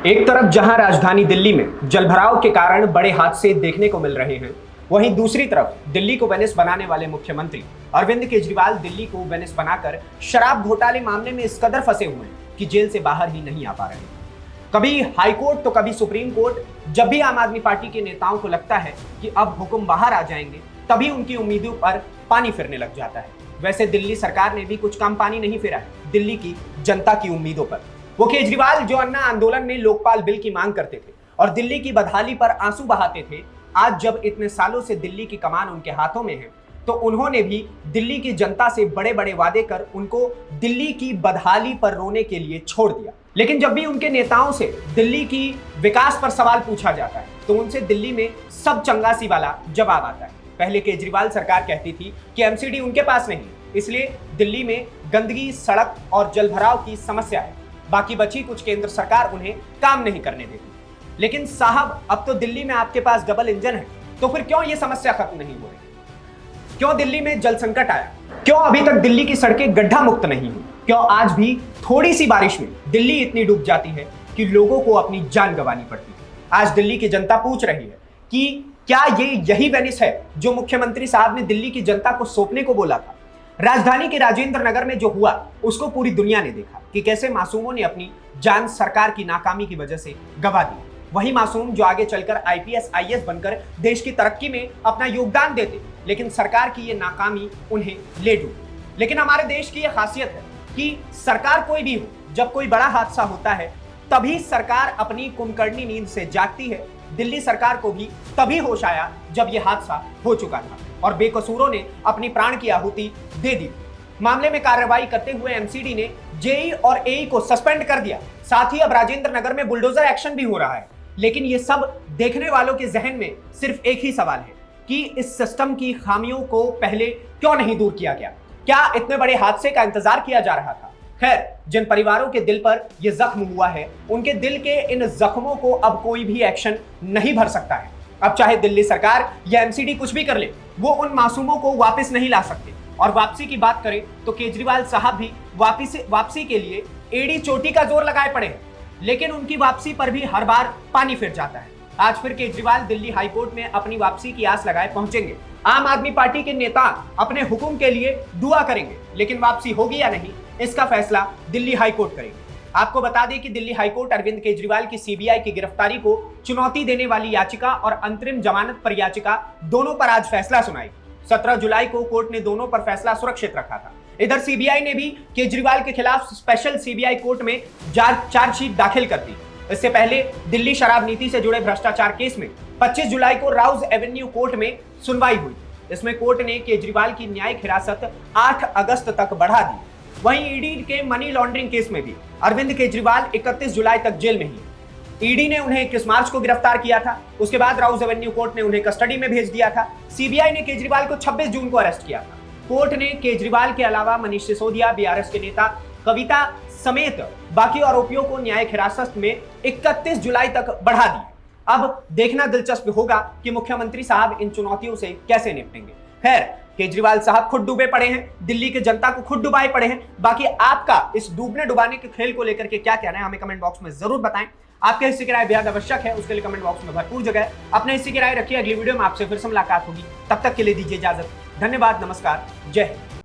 एक तरफ जहां राजधानी दिल्ली में जलभराव के कारण बड़े हादसे देखने को मिल रहे हैं, वहीं दूसरी तरफ दिल्ली को वेनिस बनाने वाले मुख्यमंत्री अरविंद केजरीवाल दिल्ली को वेनिस बनाकर शराब घोटाले मामले में इस कदर फंसे हुए हैं कि जेल से बाहर ही नहीं आ पा रहे। कभी हाईकोर्ट तो कभी सुप्रीम कोर्ट। जब भी आम आदमी पार्टी के नेताओं को लगता है कि अब हुक्म बाहर आ जाएंगे, तभी उनकी उम्मीदों पर पानी फिरने लग जाता है। वैसे दिल्ली सरकार ने भी कुछ कम पानी नहीं फिरा है दिल्ली की जनता की उम्मीदों पर। वो केजरीवाल जो अन्ना आंदोलन में लोकपाल बिल की मांग करते थे और दिल्ली की बदहाली पर आंसू बहाते थे, आज जब इतने सालों से दिल्ली की कमान उनके हाथों में है, तो उन्होंने भी दिल्ली की जनता से बड़े बड़े वादे कर उनको दिल्ली की बदहाली पर रोने के लिए छोड़ दिया। लेकिन जब भी उनके नेताओं से दिल्ली की विकास पर सवाल पूछा जाता है, तो उनसे दिल्ली में सब चंगासी वाला जवाब आता है। पहले केजरीवाल सरकार कहती थी कि एमसीडी उनके पास नहीं, इसलिए दिल्ली में गंदगी, सड़क और जलभराव की समस्या है, बाकी बची कुछ केंद्र सरकार उन्हें काम नहीं करने देती। लेकिन साहब, अब तो दिल्ली में आपके पास डबल इंजन है, तो फिर क्यों ये समस्या खत्म नहीं हो रही? क्यों दिल्ली में जल संकट आया? क्यों अभी तक दिल्ली की सड़कें गड्ढा मुक्त नहीं हुई? क्यों आज भी थोड़ी सी बारिश में दिल्ली इतनी डूब जाती है कि लोगों को अपनी जान गंवानी पड़ती है? आज दिल्ली की जनता पूछ रही है कि क्या ये यही वेनिस है जो मुख्यमंत्री साहब ने दिल्ली की जनता को सौंपने को बोला था? राजधानी के राजेंद्र नगर में जो हुआ, उसको पूरी दुनिया ने देखा कि कैसे मासूमों ने अपनी जान सरकार की नाकामी की वजह से गंवा दी। वही मासूम जो आगे चलकर आईपीएस आईएएस बनकर देश की तरक्की में अपना योगदान देते, लेकिन सरकार की ये नाकामी उन्हें ले डूबी। लेकिन हमारे देश की ये खासियत है कि सरकार कोई भी हो, जब कोई बड़ा हादसा होता है तभी सरकार अपनी कुंभकर्णी नींद से जागती है। दिल्ली सरकार को भी तभी होश आया जब यह हादसा हो चुका था और बेकसूरों ने अपनी प्राण की आहुति दे दी। मामले में कार्रवाई करते हुए एमसीडी ने जेई और एई को सस्पेंड कर दिया। साथ ही अब राजेंद्र नगर में बुलडोजर एक्शन भी हो रहा है। लेकिन ये सब देखने वालों के जहन में सिर्फ एक ही सवाल है कि इस सिस्टम की खामियों को पहले क्यों नहीं दूर किया गया? क्या इतने बड़े हादसे का इंतजार किया जा रहा था? खैर, जिन परिवारों के दिल पर यह जख्म हुआ है, उनके दिल के इन जख्मों को अब कोई भी एक्शन नहीं भर सकता है। अब चाहे दिल्ली सरकार या एमसीडी कुछ भी कर ले, वो उन मासूमों को वापस नहीं ला सकते। और वापसी की बात करें तो केजरीवाल साहब भी वापसी के लिए एड़ी चोटी का जोर लगाए पड़े हैं, लेकिन उनकी वापसी पर भी हर बार पानी फिर जाता है। आज फिर केजरीवाल दिल्ली हाईकोर्ट में अपनी वापसी की आस लगाए पहुंचेंगे। आम आदमी पार्टी के नेता अपने हुक्म के लिए दुआ करेंगे, लेकिन वापसी होगी या नहीं, इसका फैसला दिल्ली हाईकोर्ट करेगी। आपको बता दें कि दिल्ली हाईकोर्ट अरविंद केजरीवाल की सीबीआई की गिरफ्तारी को चुनौती देने वाली याचिका और अंतरिम जमानत पर याचिका दोनों पर आज फैसला सुनाई। 17 जुलाई को कोर्ट ने दोनों पर फैसला सुरक्षित रखा था। इधर सीबीआई ने भी केजरीवाल के खिलाफ स्पेशल सीबीआई कोर्ट में चार्जशीट दाखिल कर दी। इससे पहले दिल्ली शराब नीति से जुड़े भ्रष्टाचार केस में 25 जुलाई को राउज एवेन्यू कोर्ट में सुनवाई हुई। इसमें कोर्ट ने केजरीवाल की न्यायिक हिरासत 8 अगस्त तक बढ़ा दी। वहीं ईडी के मनी लॉन्ड्रिंग केस में भी अरविंद केजरीवाल 31 जुलाई तक जेल में ही। ईडी ने उन्हें 21 मार्च को गिरफ्तार किया था। उसके बाद राउज एवेन्यू कोर्ट ने उन्हें कस्टडी में भेज दिया था। सीबीआई ने केजरीवाल को 26 जून को अरेस्ट किया था। कोर्ट ने केजरीवाल के अलावा मनीष सिसोदिया, बीआरएस के नेता कविता समेत बाकी आरोपियों को न्यायिक हिरासत में 31 जुलाई तक बढ़ा दी। अब देखना दिलचस्प होगा कि मुख्यमंत्री साहब इन चुनौतियों से कैसे निपटेंगे। खैर, केजरीवाल साहब खुद डूबे पड़े हैं, दिल्ली की जनता को खुद डुबाए पड़े हैं। बाकी आपका इस डूबने डुबाने के खेल को लेकर के क्या कहना है, हमें कमेंट बॉक्स में जरूर बताएं। आपके हिस्से की राय बेहद आवश्यक है, उसके लिए कमेंट बॉक्स में भरपूर जगह है। अपने हिस्से की राय रखिए। अगली वीडियो में आपसे फिर से मुलाकात होगी। तब तक के लिए दीजिए इजाजत। धन्यवाद, नमस्कार, जय हिंद।